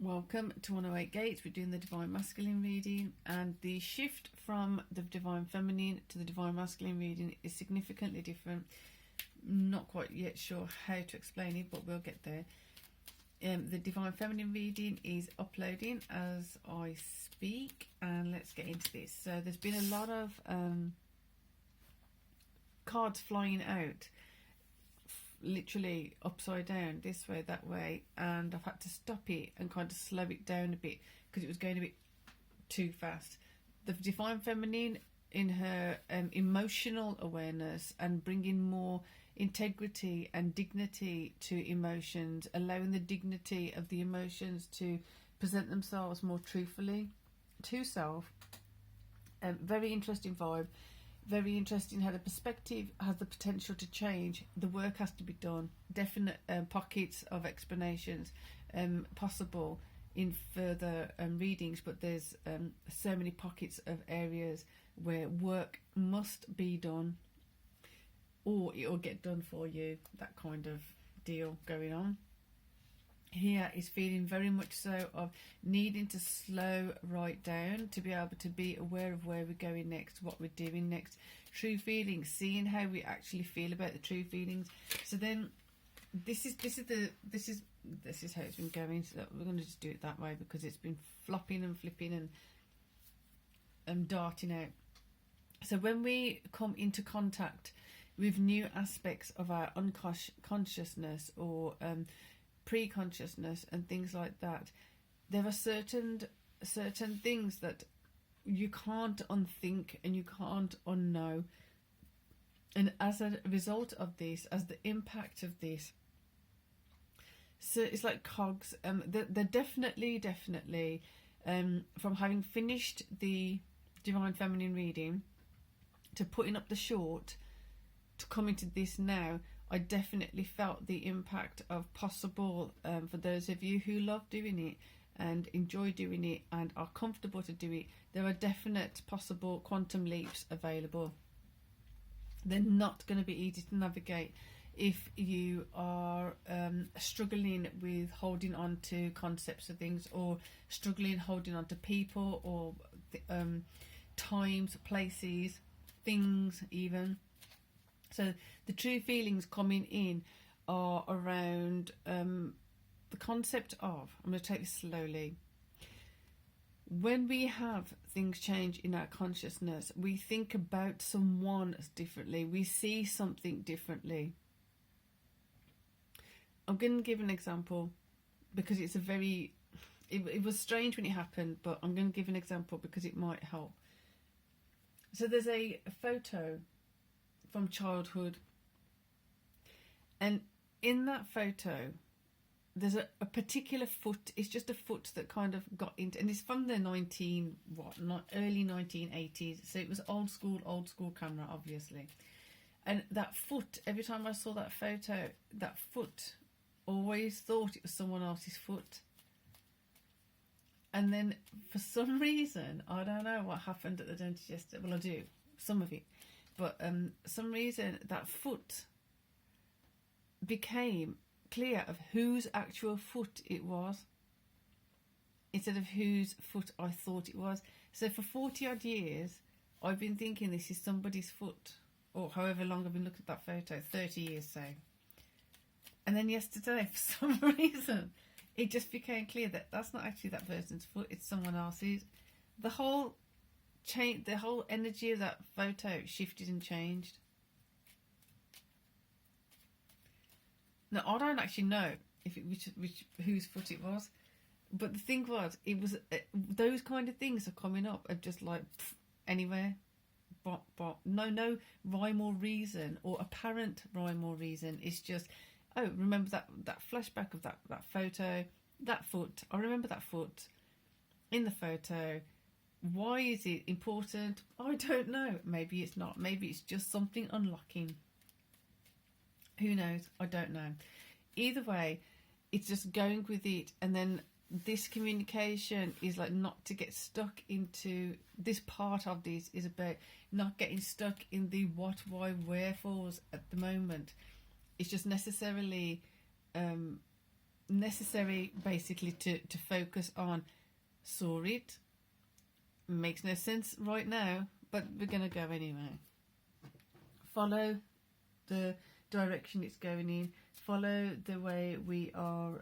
Welcome to 108 Gates. We're doing the Divine Masculine reading, and the shift from the Divine Feminine to the Divine Masculine reading is significantly different. Not quite yet sure how to explain it, but we'll get there. The Divine Feminine reading is uploading as I speak, and let's get into this. So there's been a lot of cards flying out, literally upside down, this way, that way, and I've had to stop it and kind of slow it down a bit because it was going a bit too fast. The Divine Feminine, in her emotional awareness and bringing more integrity and dignity to emotions, allowing the dignity of the emotions to present themselves more truthfully to self. Very interesting vibe. Very interesting how the perspective has the potential to change. The work has to be done. Definite pockets of explanations possible in further readings, but there's so many pockets of areas where work must be done, or it'll get done for you. That kind of deal going on. Here is feeling very much so of needing to slow right down to be able to be aware of where we're going next, what we're doing next. True feelings, seeing how we actually feel about the true feelings. So then this is how it's been going. So we're going to just do it that way because it's been flopping and flipping and darting out. So when we come into contact with new aspects of our unconsciousness or pre-consciousness and things like that, there are certain things that you can't unthink and you can't unknow, and as a result of this, as the impact of this, so it's like cogs. They're definitely from having finished the Divine Feminine reading to putting up the short to coming to this now, I definitely felt the impact of possible, for those of you who love doing it and enjoy doing it and are comfortable to do it, there are definite possible quantum leaps available. They're not going to be easy to navigate if you are struggling with holding on to concepts of things, or struggling holding on to people, or times, places, things even. So the true feelings coming in are around the concept of, I'm going to take this slowly. When we have things change in our consciousness, we think about someone differently. We see something differently. I'm going to give an example because it's it was strange when it happened, but I'm going to give an example because it might help. So there's a photo from childhood, and in that photo there's a particular foot. It's just a foot that kind of got into, and it's from the early 1980s, so it was old school camera, obviously. And that foot, every time I saw that photo, that foot, always thought it was someone else's foot. And then for some reason, I don't know what happened at the dentist yesterday. Well, I do, some of it. But some reason that foot became clear of whose actual foot it was, instead of whose foot I thought it was. So for 40 odd years, I've been thinking this is somebody's foot, or however long I've been looking at that photo, 30 years say. And then yesterday, for some reason, it just became clear that that's not actually that person's foot, it's someone else's. The whole energy of that photo shifted and changed. Now I don't actually know if whose foot it was, but the thing was, it was those kind of things are coming up are just like anywhere, but no rhyme or reason, or apparent rhyme or reason. It's just, oh, remember that flashback of that photo, that foot. I remember that foot in the photo. Why is it important? I don't know. Maybe it's not. Maybe it's just something unlocking. Who knows? I don't know. Either way, it's just going with it. And then this communication is like not to get stuck into this part of this, is about not getting stuck in the what, why, wherefores at the moment. It's just necessarily necessary basically to focus on. Saw it. Makes no sense right now, but we're going to go anyway. Follow the direction it's going in. Follow the way we are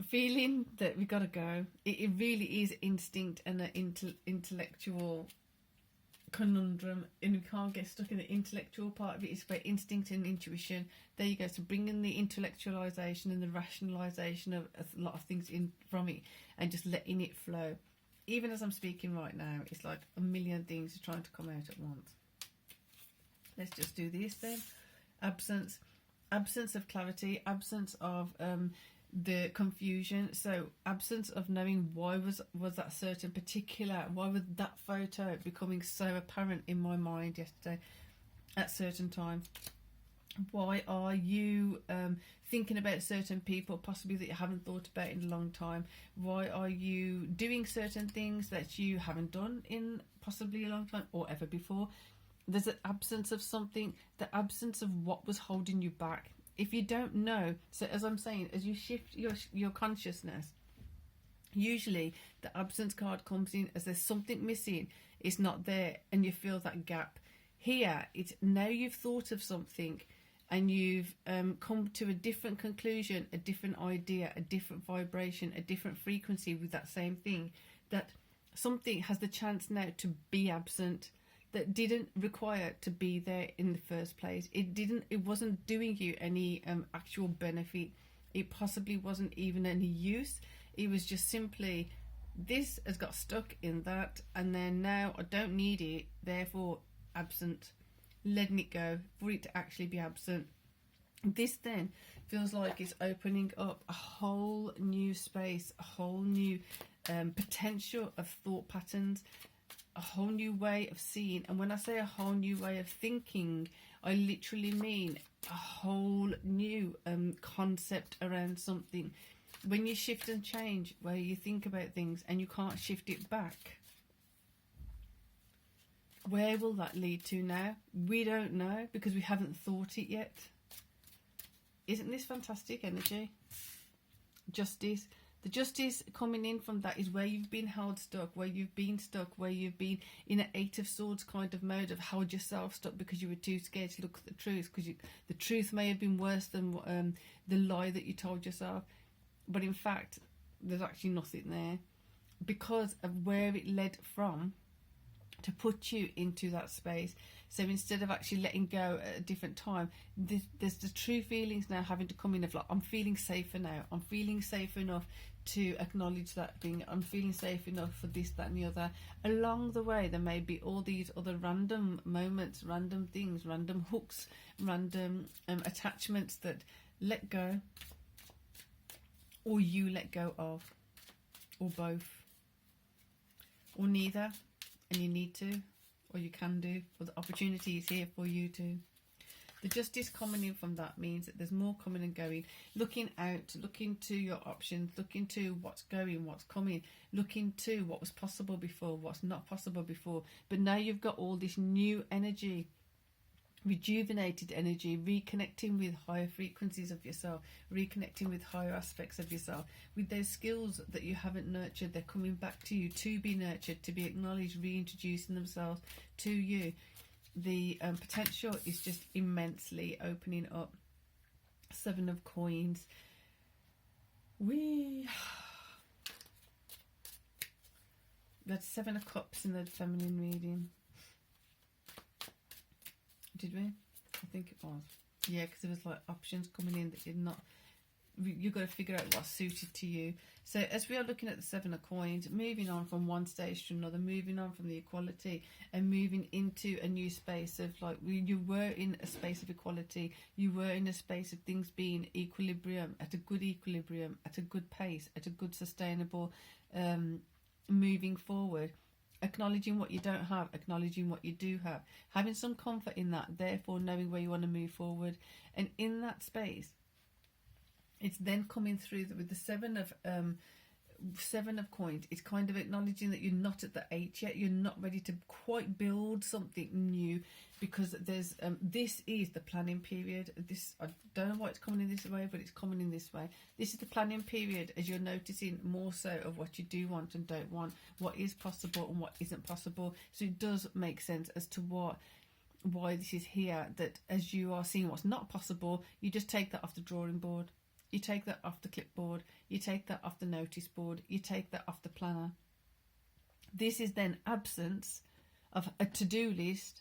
feeling that we got to go. It really is instinct and an intellectual conundrum, and we can't get stuck in the intellectual part of it. It's about instinct and intuition. There you go. So bringing the intellectualization and the rationalization of a lot of things in from it, and just letting it flow. Even as I'm speaking right now, it's like a million things are trying to come out at once. Let's just do this then. Absence of clarity, absence of the confusion. So absence of knowing why was that certain particular, why was that photo becoming so apparent in my mind yesterday at certain time. Why are you thinking about certain people possibly that you haven't thought about in a long time? Why are you doing certain things that you haven't done in possibly a long time or ever before? There's an absence of something, the absence of what was holding you back. If you don't know, so as I'm saying, as you shift your consciousness, usually the absence card comes in as there's something missing, it's not there, and you feel that gap. Here, it's now you've thought of something and you've come to a different conclusion, a different idea, a different vibration, a different frequency with that same thing, that something has the chance now to be absent, that didn't require to be there in the first place. It wasn't doing you any actual benefit. It possibly wasn't even any use. It was just simply, this has got stuck in that, and then now I don't need it, therefore absent. Letting it go for it to actually be absent. This then feels like it's opening up a whole new space, a whole new potential of thought patterns, a whole new way of seeing. And when I say a whole new way of thinking, I literally mean a whole new concept around something. When you shift and change where you think about things and you can't shift it back, where will that lead to now? We don't know because we haven't thought it yet. Isn't this fantastic energy? Justice. The justice coming in from that is where you've been held stuck, where you've been stuck, where you've been in an Eight of Swords kind of mode of held yourself stuck because you were too scared to look at the truth, because the truth may have been worse than the lie that you told yourself. But in fact, there's actually nothing there because of where it led from to put you into that space. So instead of actually letting go at a different time, there's the true feelings now having to come in of like, I'm feeling safer now. I'm feeling safe enough to acknowledge that thing. I'm feeling safe enough for this, that and the other. Along the way, there may be all these other random moments, random things, random hooks, random attachments that let go, or you let go of, or both, or neither. And you need to, or you can do, or the opportunity is here for you to. The justice coming in from that means that there's more coming and going. Looking out, looking to your options, looking to what's going, what's coming, looking to what was possible before, what's not possible before. But now you've got all this new energy, rejuvenated energy, reconnecting with higher frequencies of yourself, reconnecting with higher aspects of yourself, with those skills that you haven't nurtured. They're coming back to you to be nurtured, to be acknowledged, reintroducing themselves to you. The potential is just immensely opening up. Seven of Coins. That's Seven of Cups in the feminine reading. Did we? I think it was. Yeah, because there was like options coming in that did not. You've got to figure out what's suited to you. So as we are looking at the Seven of Coins, moving on from one stage to another, moving on from the equality and moving into a new space of like, you were in a space of equality, you were in a space of things being equilibrium, at a good equilibrium, at a good pace, at a good sustainable moving forward. Acknowledging what you don't have, acknowledging what you do have, having some comfort in that, therefore knowing where you want to move forward. And in that space, it's then coming through with the Seven of Seven of Coins, it's kind of acknowledging that you're not at the 8 yet. You're not ready to quite build something new, because there's this is the planning period. This, I don't know why it's coming in this way, but it's coming in this way. This is the planning period, as you're noticing more so of what you do want and don't want, what is possible and what isn't possible. So it does make sense as to why this is here, that as you are seeing what's not possible, you just take that off the drawing board, you take that off the clipboard, you take that off the notice board, you take that off the planner. This is then absence of a to-do list,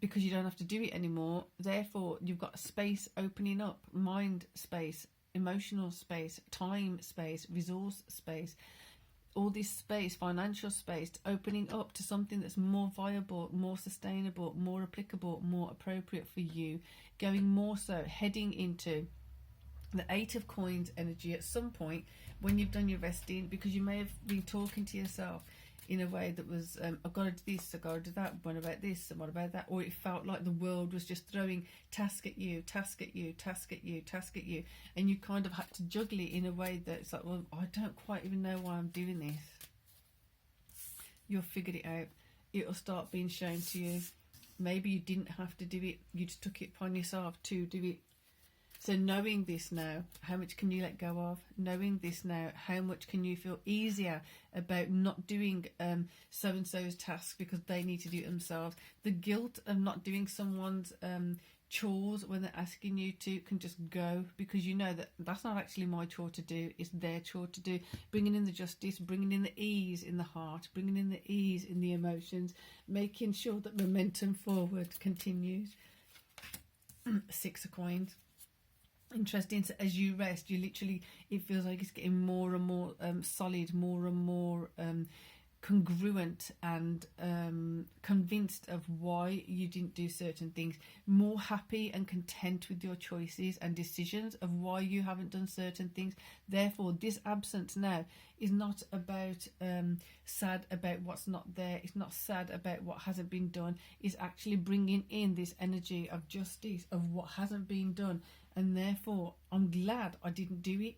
because you don't have to do it anymore. Therefore, you've got space opening up, mind space, emotional space, time space, resource space, all this space, financial space, opening up to something that's more viable, more sustainable, more applicable, more appropriate for you, going more so, heading into the 8 of Coins energy at some point when you've done your resting, because you may have been talking to yourself in a way that was, I've got to do this, I've got to do that, what about this, and what about that, or it felt like the world was just throwing task at you, task at you, task at you, task at you, and you kind of had to juggle it in a way that it's like, well, I don't quite even know why I'm doing this. You'll figure it out. It'll start being shown to you. Maybe you didn't have to do it, you just took it upon yourself to do it. So knowing this now, how much can you let go of? Knowing this now, how much can you feel easier about not doing so-and-so's tasks because they need to do it themselves? The guilt of not doing someone's chores when they're asking you to can just go, because you know that that's not actually my chore to do, it's their chore to do. Bringing in the justice, bringing in the ease in the heart, bringing in the ease in the emotions, making sure that momentum forward continues. 6 of Coins. Interesting. So as you rest, you literally, it feels like it's getting more and more solid, more and more congruent and convinced of why you didn't do certain things, more happy and content with your choices and decisions of why you haven't done certain things. Therefore, this absence now is not about sad about what's not there, it's not sad about what hasn't been done, it's actually bringing in this energy of justice of what hasn't been done. And therefore, I'm glad I didn't do it.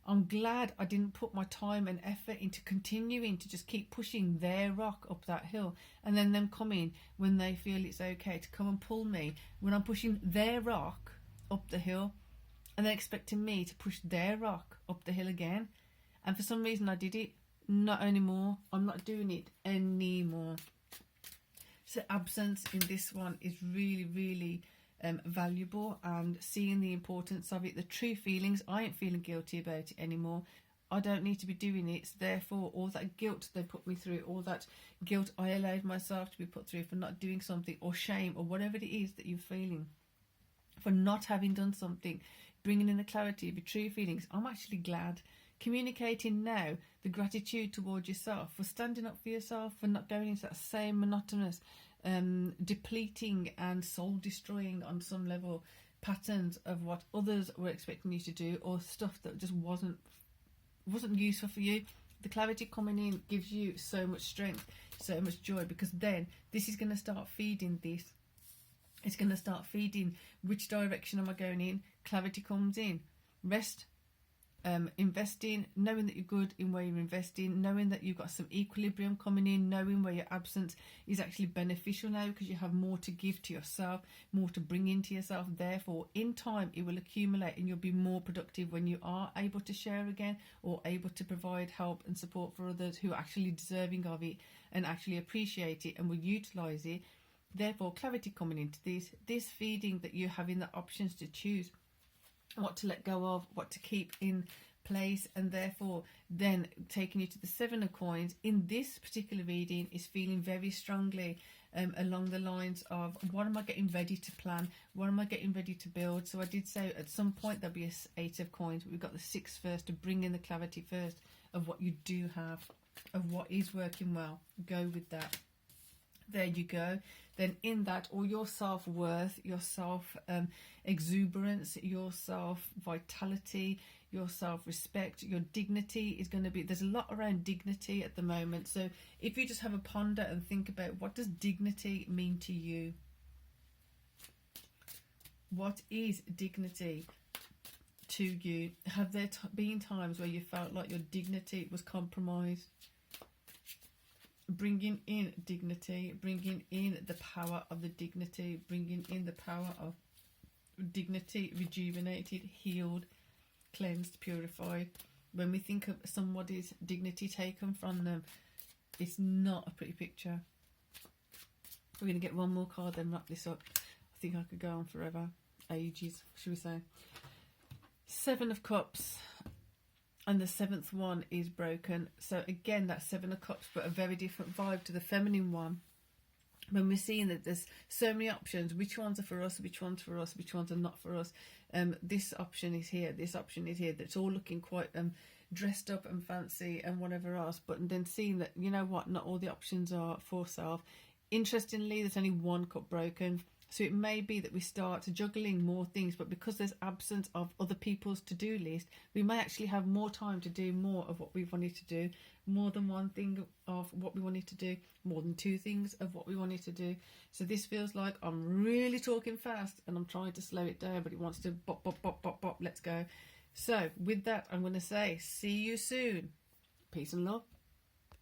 I'm glad I didn't put my time and effort into continuing to just keep pushing their rock up that hill, and then them coming when they feel it's okay to come and pull me when I'm pushing their rock up the hill, and they're expecting me to push their rock up the hill again. And for some reason I did it. Not anymore. I'm not doing it anymore. So absence in this one is really, really valuable, and seeing the importance of it, the true feelings. I ain't feeling guilty about it anymore. I don't need to be doing it. So therefore, all that guilt they put me through, all that guilt I allowed myself to be put through for not doing something, or shame, or whatever it is that you're feeling for not having done something, bringing in the clarity of your true feelings. I'm actually glad. Communicating now the gratitude towards yourself for standing up for yourself, for not going into that same monotonous depleting and soul destroying on some level patterns of what others were expecting you to do, or stuff that just wasn't useful for you. The clarity coming in gives you so much strength, so much joy, because then this is going to start feeding this. It's going to start feeding which direction am I going in. Clarity comes in. Rest, investing, knowing that you're good in where you're investing, knowing that you've got some equilibrium coming in, knowing where your absence is actually beneficial now because you have more to give to yourself, more to bring into yourself. Therefore, in time, it will accumulate and you'll be more productive when you are able to share again, or able to provide help and support for others who are actually deserving of it and actually appreciate it and will utilise it. Therefore, clarity coming into this feeding that you're having the options to choose what to let go of, what to keep in place, and therefore then taking you to the 7 of Coins in this particular reading is feeling very strongly along the lines of, what am I getting ready to plan, what am I getting ready to build? So I did say at some point there'll be a 8 of Coins, but we've got the 6 first to bring in the clarity first of what you do have, of what is working well. Go with that. There you go. Then in that, all your self-worth, your self-exuberance, your self-vitality, your self-respect, your dignity is going to be, there's a lot around dignity at the moment. So if you just have a ponder and think about, what does dignity mean to you? What is dignity to you? Have there been times where you felt like your dignity was compromised? Bringing in dignity, bringing in the power of the dignity, bringing in the power of dignity, rejuvenated, healed, cleansed, purified. When we think of somebody's dignity taken from them, it's not a pretty picture. We're going to get one more card, then wrap this up. I think I could go on forever. Ages, should we say. Seven of Cups. And the 7th one is broken. So again, that's 7 of Cups, but a very different vibe to the feminine one. When we're seeing that there's so many options, which ones are for us, which ones for us, which ones are not for us. This option is here, this option is here. That's all looking quite dressed up and fancy and whatever else. But then seeing that, you know what, not all the options are for self. Interestingly, there's only 1 cup broken. So it may be that we start juggling more things, but because there's absence of other people's to-do list, we may actually have more time to do more of what we wanted to do, more than one thing of what we wanted to do, more than 2 things of what we wanted to do. So this feels like I'm really talking fast and I'm trying to slow it down, but it wants to bop, bop, bop, bop, bop, let's go. So with that, I'm going to say, see you soon. Peace and love.